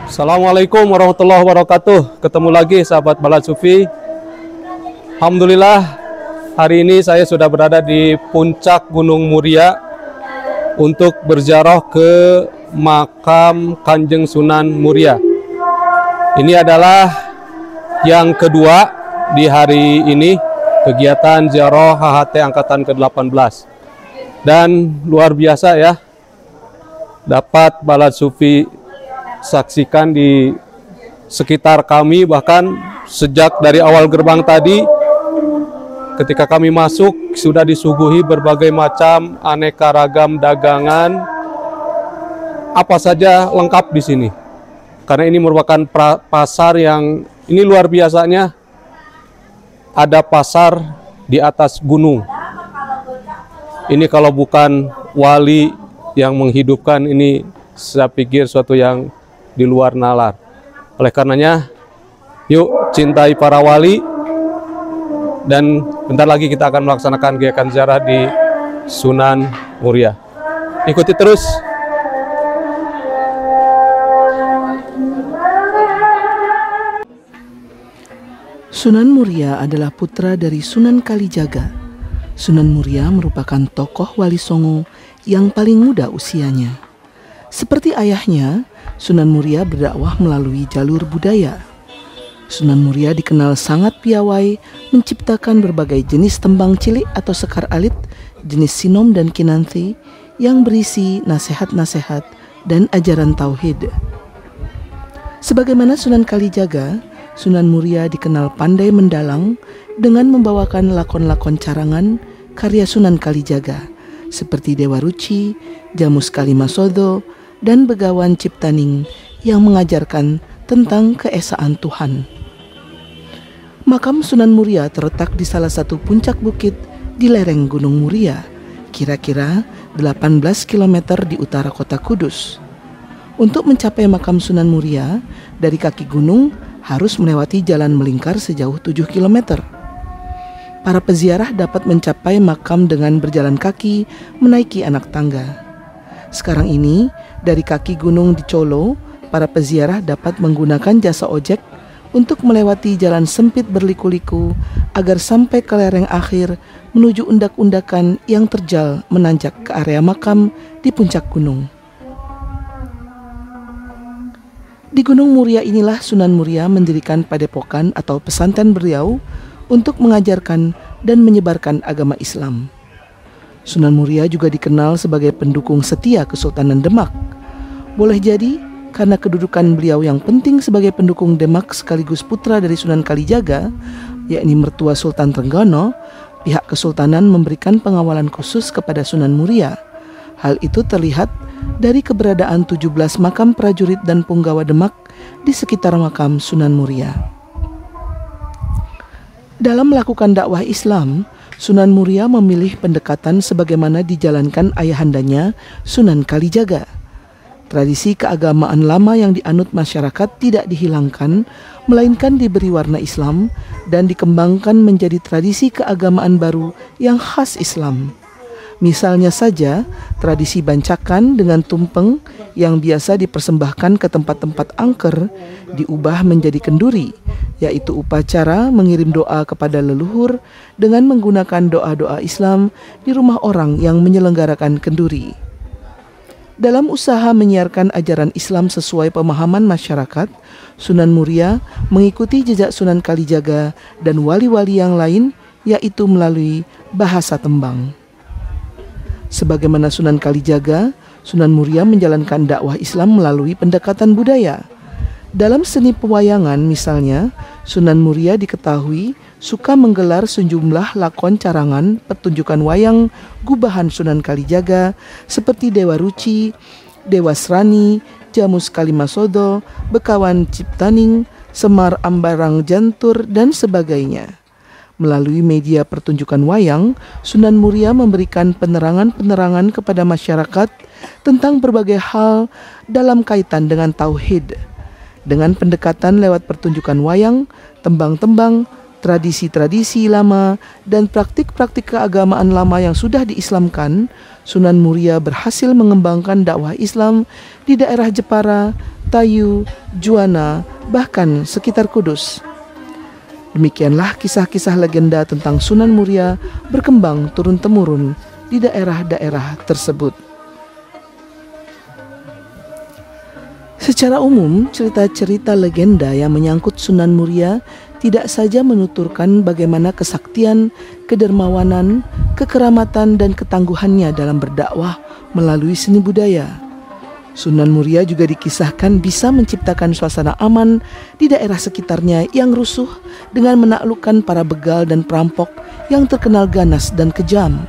Assalamualaikum warahmatullahi wabarakatuh. Ketemu lagi sahabat Balad Sufi. Alhamdulillah, hari ini saya sudah berada di puncak Gunung Muria untuk berziarah ke makam Kanjeng Sunan Muria. Ini adalah yang kedua di hari ini, kegiatan ziarah HHT angkatan ke-18. Dan luar biasa ya, dapat Balad Sufi saksikan di sekitar kami, bahkan sejak dari awal gerbang tadi ketika kami masuk sudah disuguhi berbagai macam aneka ragam dagangan, apa saja lengkap di sini. Karena ini merupakan pasar yang ini luar biasanya, ada pasar di atas gunung. Ini kalau bukan wali yang menghidupkan ini, saya pikir suatu yang di luar nalar. Oleh karenanya, yuk cintai para wali, dan bentar lagi kita akan melaksanakan kegiatan ziarah di Sunan Muria. Ikuti terus. Sunan Muria adalah putra dari Sunan Kalijaga. Sunan Muria merupakan tokoh wali Songo yang paling muda usianya. Seperti ayahnya, Sunan Muria berdakwah melalui jalur budaya. Sunan Muria dikenal sangat piawai menciptakan berbagai jenis tembang cilik atau sekar alit, jenis sinom dan kinanti yang berisi nasihat-nasihat dan ajaran tauhid. Sebagaimana Sunan Kalijaga, Sunan Muria dikenal pandai mendalang dengan membawakan lakon-lakon carangan karya Sunan Kalijaga seperti Dewa Ruci, Jamus Kalimasodo, dan Begawan Ciptaning yang mengajarkan tentang keesaan Tuhan. Makam Sunan Muria terletak di salah satu puncak bukit di lereng Gunung Muria, kira-kira 18 km di utara kota Kudus. Untuk mencapai makam Sunan Muria, dari kaki gunung harus melewati jalan melingkar sejauh 7 km. Para peziarah dapat mencapai makam dengan berjalan kaki menaiki anak tangga. Sekarang ini, dari kaki gunung di Colo, para peziarah dapat menggunakan jasa ojek untuk melewati jalan sempit berliku-liku agar sampai ke lereng akhir menuju undak-undakan yang terjal menanjak ke area makam di puncak gunung. Di Gunung Muria inilah Sunan Muria mendirikan padepokan atau pesantren beliau untuk mengajarkan dan menyebarkan agama Islam. Sunan Muria juga dikenal sebagai pendukung setia Kesultanan Demak. Boleh jadi karena kedudukan beliau yang penting sebagai pendukung Demak sekaligus putra dari Sunan Kalijaga, yakni mertua Sultan Trenggono, pihak Kesultanan memberikan pengawalan khusus kepada Sunan Muria. Hal itu terlihat dari keberadaan 17 makam prajurit dan punggawa Demak di sekitar makam Sunan Muria. Dalam melakukan dakwah Islam, Sunan Muria memilih pendekatan sebagaimana dijalankan ayahandanya Sunan Kalijaga. Tradisi keagamaan lama yang dianut masyarakat tidak dihilangkan, melainkan diberi warna Islam dan dikembangkan menjadi tradisi keagamaan baru yang khas Islam. Misalnya saja, tradisi bancakan dengan tumpeng yang biasa dipersembahkan ke tempat-tempat angker diubah menjadi kenduri, yaitu upacara mengirim doa kepada leluhur dengan menggunakan doa-doa Islam di rumah orang yang menyelenggarakan kenduri. Dalam usaha menyiarkan ajaran Islam sesuai pemahaman masyarakat, Sunan Muria mengikuti jejak Sunan Kalijaga dan wali-wali yang lain, yaitu melalui bahasa tembang. Sebagaimana Sunan Kalijaga, Sunan Muria menjalankan dakwah Islam melalui pendekatan budaya. Dalam seni pewayangan misalnya, Sunan Muria diketahui suka menggelar sejumlah lakon carangan pertunjukan wayang gubahan Sunan Kalijaga seperti Dewa Ruci, Dewa Srani, Jamus Kalimasodo, Begawan Ciptaning, Semar Ambarang Jantur, dan sebagainya. Melalui media pertunjukan wayang, Sunan Muria memberikan penerangan-penerangan kepada masyarakat tentang berbagai hal dalam kaitan dengan tauhid. Dengan pendekatan lewat pertunjukan wayang, tembang-tembang, tradisi-tradisi lama, dan praktik-praktik keagamaan lama yang sudah diislamkan, Sunan Muria berhasil mengembangkan dakwah Islam di daerah Jepara, Tayu, Juwana, bahkan sekitar Kudus. Demikianlah kisah-kisah legenda tentang Sunan Muria berkembang turun-temurun di daerah-daerah tersebut. Secara umum, cerita-cerita legenda yang menyangkut Sunan Muria tidak saja menuturkan bagaimana kesaktian, kedermawanan, kekeramatan, dan ketangguhannya dalam berdakwah melalui seni budaya. Sunan Muria juga dikisahkan bisa menciptakan suasana aman di daerah sekitarnya yang rusuh dengan menaklukkan para begal dan perampok yang terkenal ganas dan kejam.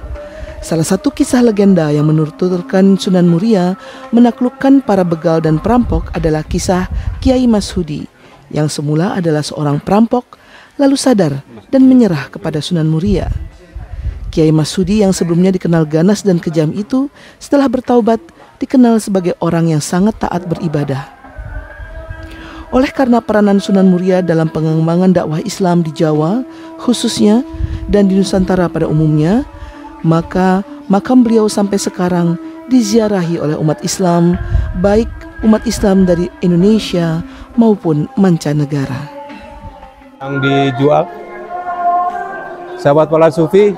Salah satu kisah legenda yang menuturkan Sunan Muria menaklukkan para begal dan perampok adalah kisah Kiai Mashudi, yang semula adalah seorang perampok, lalu sadar dan menyerah kepada Sunan Muria. Kiai Mashudi yang sebelumnya dikenal ganas dan kejam itu, setelah bertaubat, dikenal sebagai orang yang sangat taat beribadah. Oleh karena peranan Sunan Muria dalam pengembangan dakwah Islam di Jawa, khususnya, dan di Nusantara pada umumnya, maka makam beliau sampai sekarang diziarahi oleh umat Islam, baik umat Islam dari Indonesia maupun mancanegara. Yang dijual, sahabat Balat Sufi,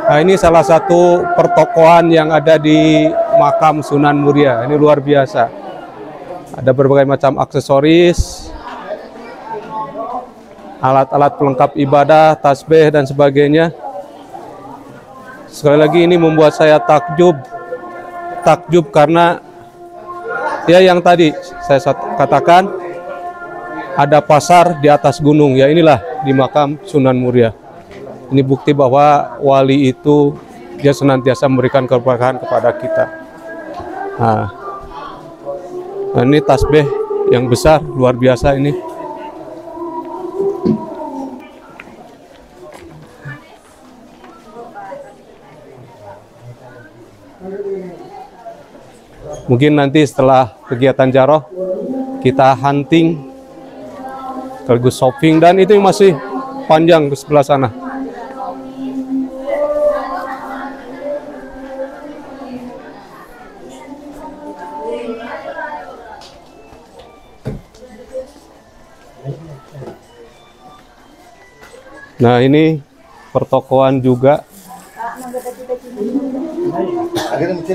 nah ini salah satu pertokoan yang ada di makam Sunan Muria. Ini luar biasa. Ada berbagai macam aksesoris, alat-alat pelengkap ibadah, tasbih dan sebagainya. Sekali lagi ini membuat saya takjub karena ya yang tadi saya katakan, ada pasar di atas gunung, ya inilah di makam Sunan Muria. Ini bukti bahwa wali itu dia senantiasa memberikan keberkahan kepada kita. Nah ini tasbih yang besar, luar biasa ini. Mungkin nanti setelah kegiatan Jaroh kita hunting, sekaligus shopping, dan itu masih panjang ke sebelah sana. Nah ini pertokoan juga.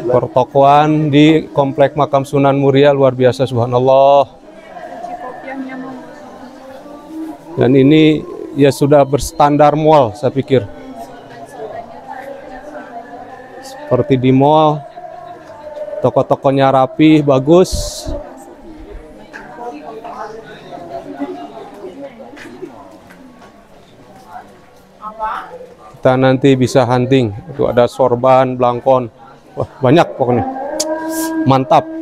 Pertokoan di komplek makam Sunan Muria, luar biasa, subhanallah. Dan ini ya sudah berstandar mall, saya pikir. Seperti di mall, toko-tokonya rapi, bagus. Kita nanti bisa hunting. Itu ada sorban, blangkon. Wah, banyak pokoknya. Mantap.